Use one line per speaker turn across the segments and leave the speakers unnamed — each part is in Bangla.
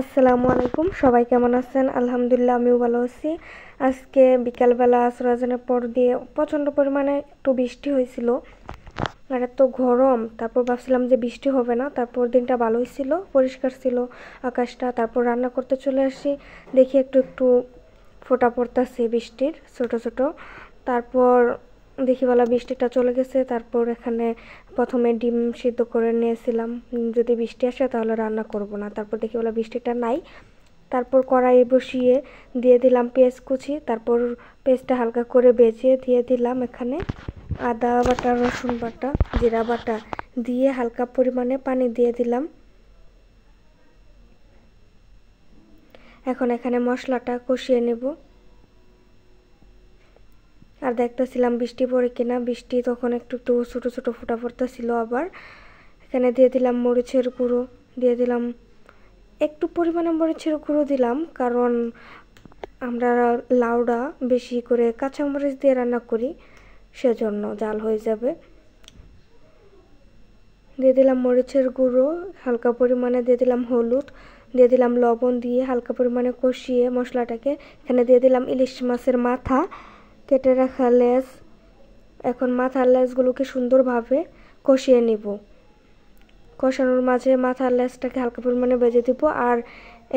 আসসালামু আলাইকুম, সবাই কেমন আছেন? আলহামদুলিল্লাহ, আমিও ভালো আছি। আজকে বিকালবেলা আসর আজানের পর দিয়ে প্রচণ্ড পরিমাণে একটু বৃষ্টি হয়েছিল, আর এত গরম। তারপর ভাবছিলাম যে বৃষ্টি হবে না, তারপর দিনটা ভালোই ছিল, পরিষ্কার ছিল আকাশটা। তারপর রান্না করতে চলে আসি, দেখি একটু একটু ফোঁটা পড়তেছে বৃষ্টির, ছোট ছোট। তারপর দেখি বলা বৃষ্টিটা চলে গেছে। তারপর এখানে প্রথমে ডিম সিদ্ধ করে নিয়েছিলাম, যদি বৃষ্টি আসে তাহলে রান্না করব না। তারপর দেখি বলা বৃষ্টিটা নাই। তারপর কড়াই বসিয়ে দিয়ে দিলাম পেঁয়াজ কুচি। তারপর পেঁয়াজটা হালকা করে বেজে দিয়ে দিলাম এখানে আদা বাটা, রসুন বাটা, জিরা বাটা দিয়ে হালকা পরিমাণে পানি দিয়ে দিলাম। এখন এখানে মশলাটা কষিয়ে নেব। আর দেখতেছিলাম বৃষ্টি পড়ে কিনা। বৃষ্টি তখন একটু একটু ছোটো ছোটো ফোঁটা পড়তেছিল। আবার এখানে দিয়ে দিলাম মরিচের গুঁড়ো, দিয়ে দিলাম একটু পরিমাণে মরিচের গুঁড়ো দিলাম, কারণ আমরা লাউডা বেশি করে কাঁচামরিচ দিয়ে রান্না করি, সেজন্য জাল হয়ে যাবে। দিয়ে দিলাম মরিচের গুঁড়ো, হালকা পরিমাণে দিয়ে দিলাম হলুদ, দিয়ে দিলাম লবণ, দিয়ে হালকা পরিমাণে কষিয়ে মশলাটাকে এখানে দিয়ে দিলাম ইলিশ মাছের মাথা, কেটে রাখা লেজ। এখন মাথার লেজগুলোকে সুন্দরভাবে কষিয়ে নিব। কষানোর মাঝে মাথার লেজটাকে হালকা পরিমাণে ভেজে দিব। আর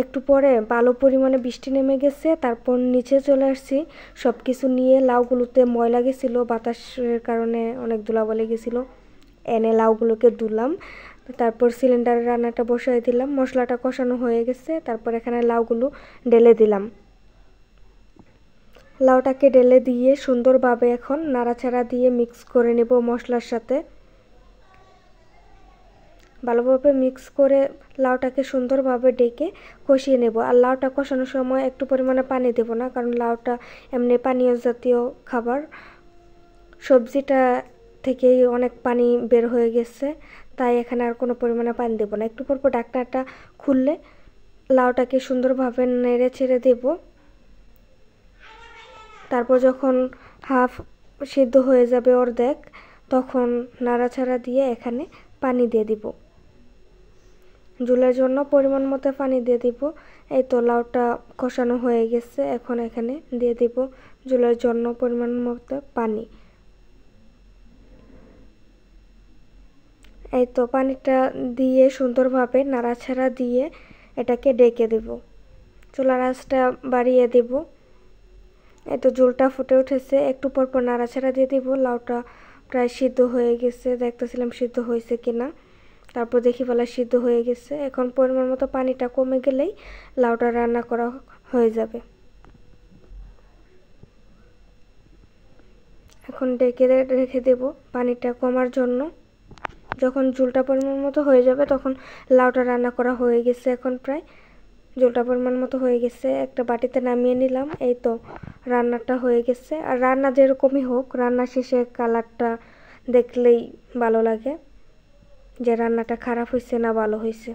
একটু পরে ভালো পরিমাণে বৃষ্টি নেমে গেছে। তারপর নিচে চলে আসছি, সব কিছু নিয়ে। লাউগুলোতে ময়লা গেছিলো, বাতাসের কারণে অনেক ধুলাবালি গেছিলো, এনে লাউগুলোকে ধুলাম। তারপর সিলিন্ডারে রান্নাটা বসাই দিলাম। মশলাটা কষানো হয়ে গেছে। তারপর এখানে লাউগুলো ঢেলে দিলাম। লাউটাকে ঢেলে দিয়ে সুন্দরভাবে এখন নাড়াচাড়া দিয়ে মিক্স করে নেব মশলার সাথে। ভালোভাবে মিক্স করে লাউটাকে সুন্দরভাবে ডেকে কষিয়ে নেব। আর লাউটা কষানোর সময় একটু পরিমাণে পানি দেব না, কারণ লাউটা এমনি পানীয় জাতীয় খাবার। সবজিটা থেকেই অনেক পানি বের হয়ে গেছে, তাই এখানে আর কোনো পরিমাণে পানি দেব না। একটু পর পর ঢাকনাটা খুললে লাউটাকে সুন্দরভাবে নেড়ে ছেড়ে দেব। তারপর যখন হাফ সিদ্ধ হয়ে যাবে, অর্ধেক, তখন নাড়াচাড়া দিয়ে এখানে পানি দিয়ে দিব। ঝোলের জন্য পরিমাণ মতো পানি দিয়ে দিব। এই তো লাউটা কষানো হয়ে গেছে। এখন এখানে দিয়ে দিব ঝোলের জন্য পরিমাণ মতো পানি। এই তো পানিটা দিয়ে সুন্দরভাবে নাড়াচাড়া দিয়ে এটাকে ডেকে দেব। চুলার আঁচটা বাড়িয়ে দেব। এই তো ঝোলটা ফুটে উঠেছে। একটু পর পর নাড়াচাড়া দিয়ে দিব। লাউটা প্রায় সিদ্ধ হয়ে গেছে, দেখতেছিলাম সিদ্ধ হয়েছে কিনা। তারপর দেখি বলা সিদ্ধ হয়ে গেছে। এখন পরিমাণ মতো পানিটা কমে গেলেই লাউটা রান্না করা হয়ে যাবে। এখন ডেকে রেখে দেব পানিটা কমার জন্য। যখন ঝোলটা পরিমাণ মতো হয়ে যাবে তখন লাউটা রান্না করা হয়ে গেছে। এখন প্রায় ঝোলটা পরিমাণ মতো হয়ে গেছে, একটা বাটিতে নামিয়ে নিলাম। এই তো রান্নাটা হয়ে গেছে। আর রান্না যেরকমই হোক, রান্না শেষে কালারটা দেখলেই ভালো লাগে যে রান্নাটা খারাপ হয়েছে না ভালো হয়েছে।